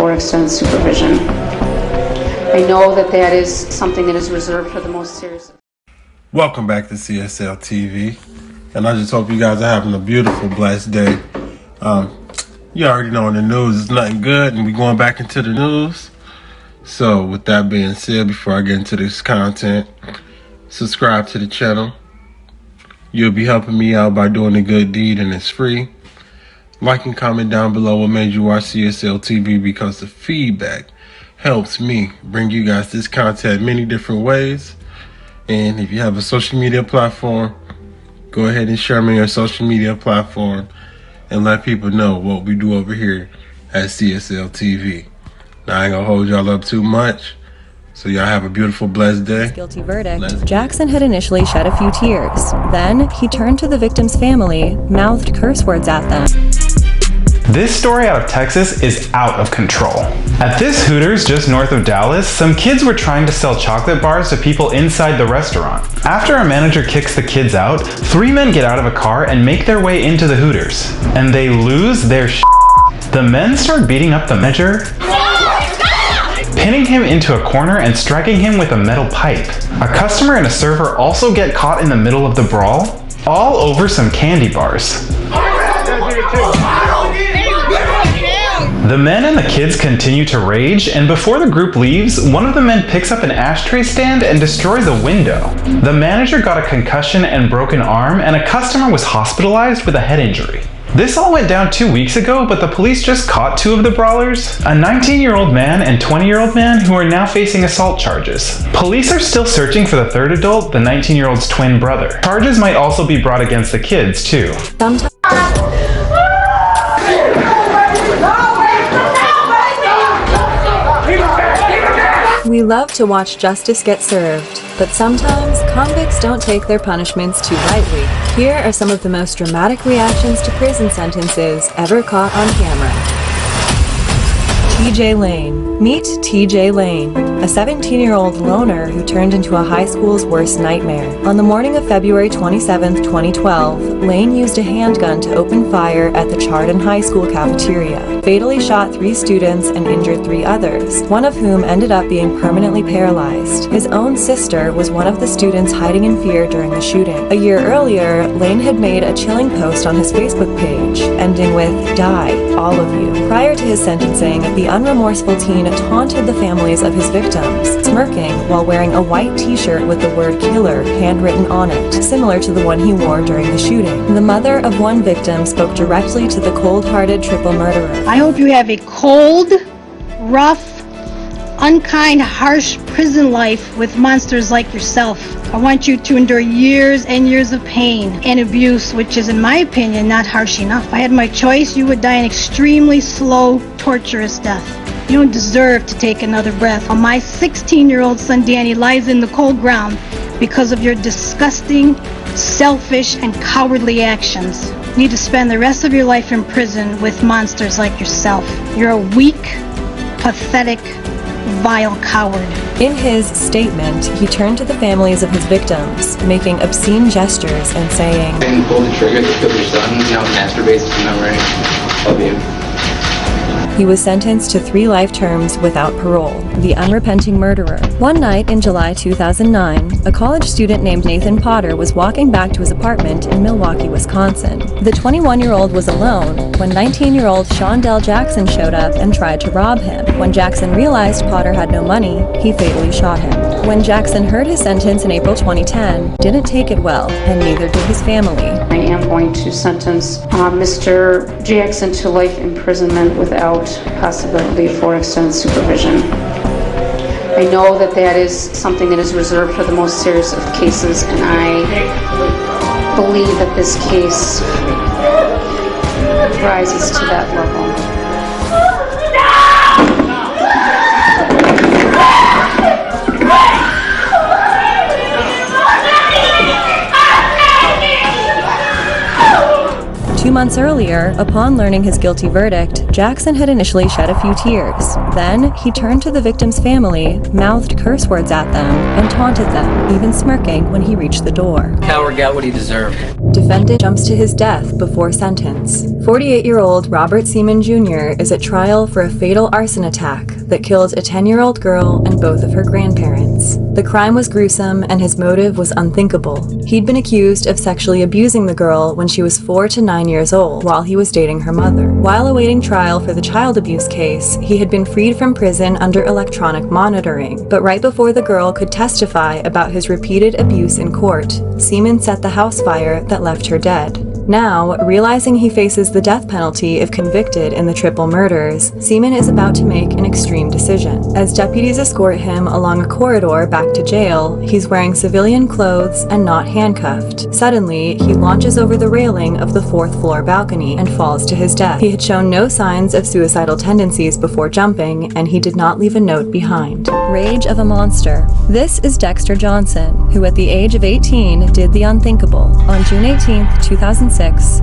for extended supervision. I know that that is something that is reserved for the most serious. Welcome back to CSL TV, and I just hope you guys are having a beautiful, blessed day. You already know in the news it's nothing good, and we're going back into the news. So with that being said, before I get into this content, subscribe to the channel. You'll be helping me out by doing a good deed, and it's free. Like and comment down below what made you watch CSL TV, because the feedback helps me bring you guys this content many different ways. And if you have a social media platform, go ahead and share me on your social media platform and let people know what we do over here at CSL TV. Now, I ain't gonna hold y'all up too much, so y'all have a beautiful, blessed day. Guilty verdict. Jackson had initially shed a few tears. Then he turned to the victim's family, mouthed curse words at them. This story out of Texas is out of control. At this Hooters just north of Dallas, some kids were trying to sell chocolate bars to people inside the restaurant. After a manager kicks the kids out, 3 men get out of a car and make their way into the Hooters. And they lose their shit. The men start beating up the manager, pinning him into a corner and striking him with a metal pipe. A customer and a server also get caught in the middle of the brawl, all over some candy bars. The men and the kids continue to rage, and before the group leaves, one of the men picks up an ashtray stand and destroys a window. The manager got a concussion and broken arm, and a customer was hospitalized with a head injury. This all went down 2 weeks ago, but the police just caught 2 of the brawlers, a 19-year-old man and 20-year-old man who are now facing assault charges. Police are still searching for the third adult, the 19-year-old's twin brother. Charges might also be brought against the kids, too. We love to watch justice get served, but sometimes convicts don't take their punishments too lightly. Here are some of the most dramatic reactions to prison sentences ever caught on camera. TJ Lane. Meet TJ Lane, a 17-year-old loner who turned into a high school's worst nightmare. On the morning of February 27, 2012, Lane used a handgun to open fire at the Chardon High School cafeteria, fatally shot 3 students and injured 3 others, one of whom ended up being permanently paralyzed. His own sister was one of the students hiding in fear during the shooting. A year earlier, Lane had made a chilling post on his Facebook page, ending with, "Die, all of you." Prior to his sentencing, the unremorseful teen taunted the families of his victims, smirking while wearing a white t-shirt with the word killer handwritten on it, similar to the one he wore during the shooting. The mother of one victim spoke directly to the cold-hearted triple murderer. I hope you have a cold, rough, unkind, harsh prison life with monsters like yourself. I want you to endure years and years of pain and abuse, which is, in my opinion, not harsh enough. If I had my choice, you would die an extremely slow, torturous death. You don't deserve to take another breath. While my 16-year-old son Danny lies in the cold ground because of your disgusting, selfish, and cowardly actions. You need to spend the rest of your life in prison with monsters like yourself. You're a weak, pathetic, vile coward. In his statement, he turned to the families of his victims, making obscene gestures and saying, "And pull the trigger to kill your son, masturbates to memory of you." He was sentenced to 3 life terms without parole. The unrepenting murderer. One night in July 2009, a college student named Nathan Potter was walking back to his apartment in Milwaukee, Wisconsin. The 21-year-old was alone when 19-year-old Shondell Jackson showed up and tried to rob him. When Jackson realized Potter had no money, he fatally shot him. When Jackson heard his sentence in April 2010, didn't take it well, and neither did his family. I am going to sentence Mr. Jackson to life imprisonment without possibility for extended supervision. I know that that is something that is reserved for the most serious of cases, and I believe that this case rises to that level. 2 months earlier, upon learning his guilty verdict, Jackson had initially shed a few tears. Then, he turned to the victim's family, mouthed curse words at them, and taunted them, even smirking when he reached the door. Coward got what he deserved. Defendant jumps to his death before sentence. 48-year-old Robert Seaman Jr. is at trial for a fatal arson attack that killed a 10-year-old girl and both of her grandparents. The crime was gruesome and his motive was unthinkable. He'd been accused of sexually abusing the girl when she was 4 to 9 years old while he was dating her mother. While awaiting trial for the child abuse case, he had been freed from prison under electronic monitoring. But right before the girl could testify about his repeated abuse in court, Seaman set the house fire that left her dead. Now, realizing he faces the death penalty if convicted in the triple murders, Seaman is about to make an extreme decision. As deputies escort him along a corridor back to jail, he's wearing civilian clothes and not handcuffed. Suddenly, he launches over the railing of the 4th floor balcony and falls to his death. He had shown no signs of suicidal tendencies before jumping, and he did not leave a note behind. Rage of a monster. This is Dexter Johnson, who at the age of 18 did the unthinkable. On June 18, 2006,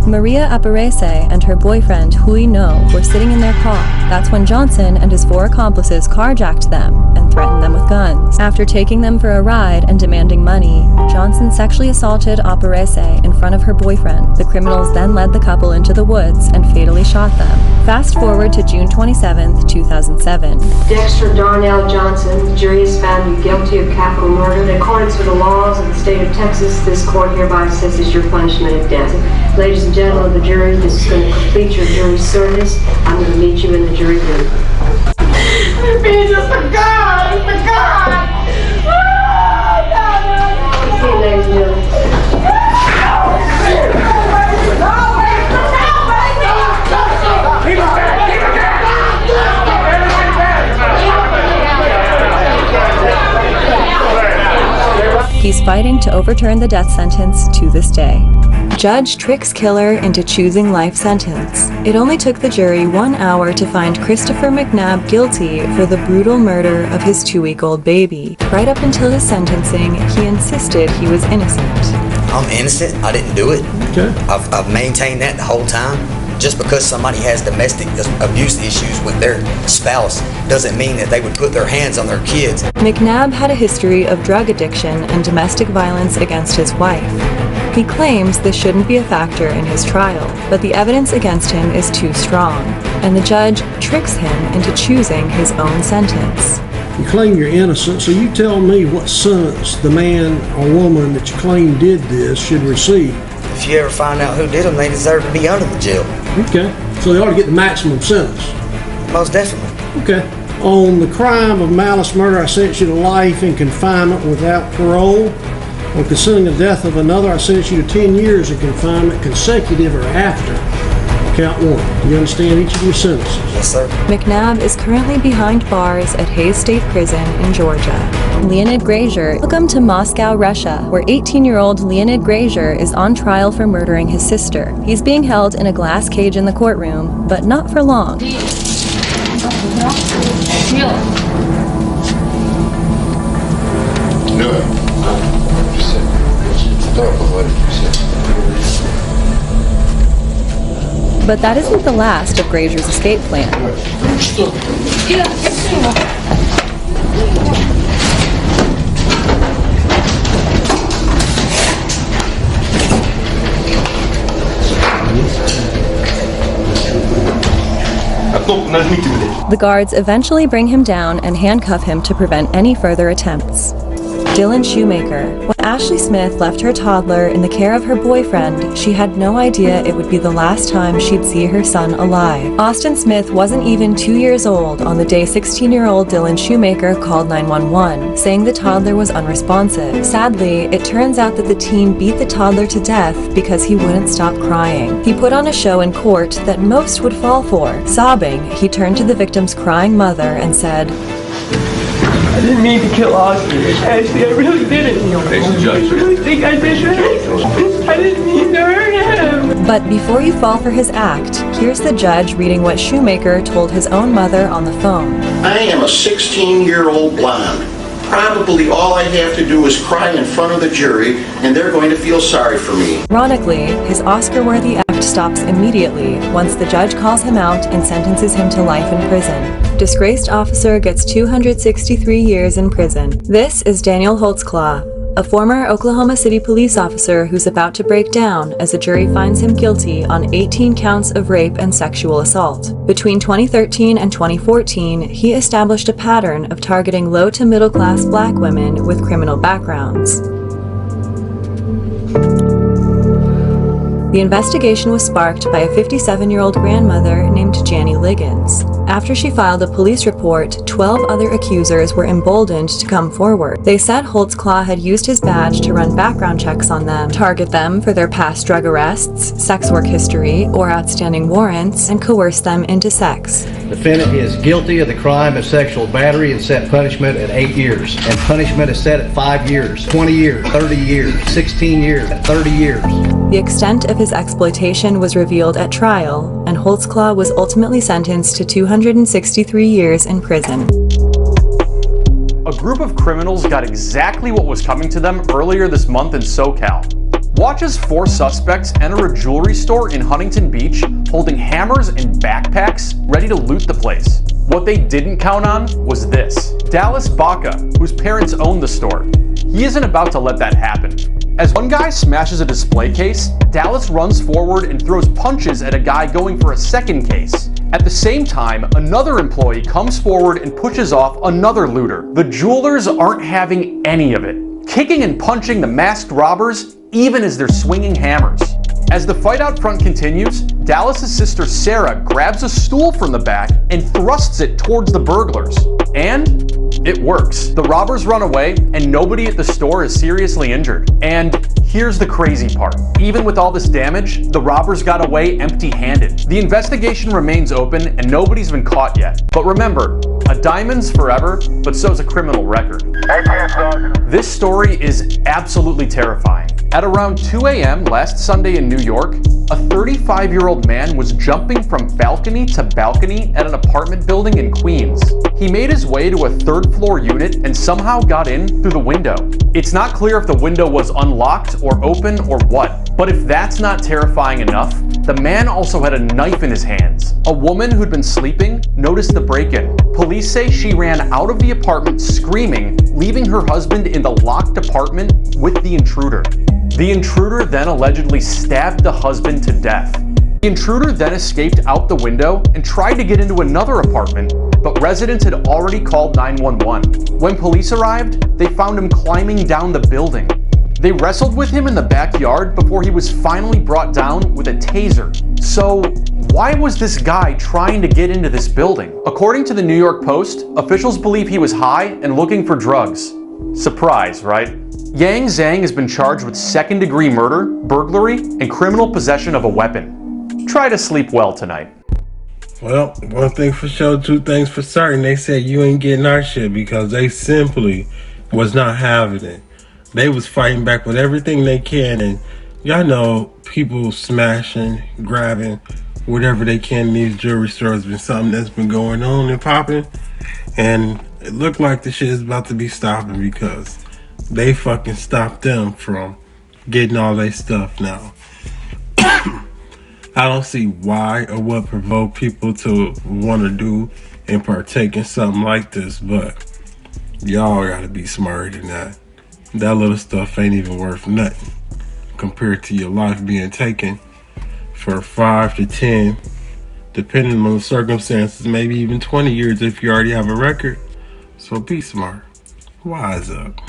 Maria Aparece and her boyfriend Hui No were sitting in their car. That's when Johnson and his 4 accomplices carjacked them and threatened them with guns. After taking them for a ride and demanding money, Johnson sexually assaulted Aparece in front of her boyfriend. The criminals then led the couple into the woods and fatally shot them. Fast forward to June 27, 2007. Dexter Darnell Johnson, the jury has found you guilty of capital murder. In accordance with the laws of the state of Texas, this court hereby assesses your punishment of death. Ladies and gentlemen of the jury, this is going to complete your jury service. I'm going to meet you in the jury room. He's just a god! It's a god! See you, ladies and gentlemen. He's fighting to overturn the death sentence to this day. Judge tricks killer into choosing life sentence. It only took the jury 1 hour to find Christopher McNabb guilty for the brutal murder of his 2-week-old baby. Right up until his sentencing, he insisted he was innocent. I'm innocent. I didn't do it. Okay. I've maintained that the whole time. Just because somebody has domestic abuse issues with their spouse doesn't mean that they would put their hands on their kids. McNabb had a history of drug addiction and domestic violence against his wife. He claims this shouldn't be a factor in his trial, but the evidence against him is too strong, and the judge tricks him into choosing his own sentence. You claim you're innocent, so you tell me what sentence the man or woman that you claim did this should receive. If you ever find out who did them, they deserve to be under the jail. Okay, so they ought to get the maximum sentence. Most definitely. Okay. On the crime of malice murder, I sentence you to life in confinement without parole. On concealing the death of another, I sentence you to 10 years of confinement, consecutive or after. Count 1. Do you understand each of your sentences? Yes, sir. McNabb is currently behind bars at Hayes State Prison in Georgia. Leonid Grazier. Welcome to Moscow, Russia, where 18-year-old Leonid Grazier is on trial for murdering his sister. He's being held in a glass cage in the courtroom, but not for long. But that isn't the last of Grazier's escape plan. The guards eventually bring him down and handcuff him to prevent any further attempts. Dylan Shoemaker. When Ashley Smith left her toddler in the care of her boyfriend, she had no idea it would be the last time she'd see her son alive. Austin Smith wasn't even 2 years old on the day 16-year-old Dylan Shoemaker called 911, saying the toddler was unresponsive. Sadly, it turns out that the teen beat the toddler to death because he wouldn't stop crying. He put on a show in court that most would fall for. Sobbing, he turned to the victim's crying mother and said, I didn't mean to kill Austin. Ashley, I really didn't. I really think I did that. I didn't mean to hurt him. But before you fall for his act, here's the judge reading what Shoemaker told his own mother on the phone. I am a 16-year-old blind. Probably all I have to do is cry in front of the jury, and they're going to feel sorry for me. Ironically, his Oscar-worthy act stops immediately once the judge calls him out and sentences him to life in prison. Disgraced officer gets 263 years in prison. This is Daniel Holtzclaw, a former Oklahoma City police officer who's about to break down as a jury finds him guilty on 18 counts of rape and sexual assault. Between 2013 and 2014, he established a pattern of targeting low to middle class black women with criminal backgrounds. The investigation was sparked by a 57-year-old grandmother named Jannie Liggins. After she filed a police report, 12 other accusers were emboldened to come forward. They said Holtzclaw had used his badge to run background checks on them, target them for their past drug arrests, sex work history, or outstanding warrants, and coerce them into sex. Defendant is guilty of the crime of sexual battery and set punishment at 8 years. And punishment is set at 5 years, 20 years, 30 years, 16 years, and 30 years. The extent of his exploitation was revealed at trial, and Holtzclaw was ultimately sentenced to 263 years in prison. A group of criminals got exactly what was coming to them earlier this month in SoCal. Watch as 4 suspects enter a jewelry store in Huntington Beach holding hammers and backpacks ready to loot the place. What they didn't count on was this. Dallas Baca, whose parents owned the store. He isn't about to let that happen. As one guy smashes a display case, Dallas runs forward and throws punches at a guy going for a second case. At the same time, another employee comes forward and pushes off another looter. The jewelers aren't having any of it, kicking and punching the masked robbers even as they're swinging hammers. As the fight out front continues, Dallas's sister Sarah grabs a stool from the back and thrusts it towards the burglars. And it works. The robbers run away and nobody at the store is seriously injured. And here's the crazy part. Even with all this damage, the robbers got away empty-handed. The investigation remains open and nobody's been caught yet. But remember, a diamond's forever, but so's a criminal record. This story is absolutely terrifying. At around 2 a.m. last Sunday in New York, a 35-year-old man was jumping from balcony to balcony at an apartment building in Queens. He made his way to a 3rd floor unit and somehow got in through the window. It's not clear if the window was unlocked or open or what, but if that's not terrifying enough, the man also had a knife in his hands. A woman who'd been sleeping noticed the break-in. Police say she ran out of the apartment screaming, leaving her husband in the locked apartment with the intruder. The intruder then allegedly stabbed the husband to death. The intruder then escaped out the window and tried to get into another apartment, but residents had already called 911. When police arrived, they found him climbing down the building. They wrestled with him in the backyard before he was finally brought down with a taser. So, why was this guy trying to get into this building? According to the New York Post, officials believe he was high and looking for drugs. Surprise, right? Yang Zhang has been charged with 2nd-degree murder, burglary, and criminal possession of a weapon. Try to sleep well tonight. Well, one thing for sure, 2 things for certain. They said you ain't getting our shit because they simply was not having it. They was fighting back with everything they can, and y'all know people smashing, grabbing, whatever they can in these jewelry stores been something that's been going on and popping, and it looked like the shit is about to be stopping because they fucking stopped them from getting all their stuff now. I don't see why or what provoked people to want to do and partake in something like this, but y'all gotta be smarter than that. That little stuff ain't even worth nothing compared to your life being taken for 5 to 10, depending on the circumstances, maybe even 20 years if you already have a record. So be smart. Wise up.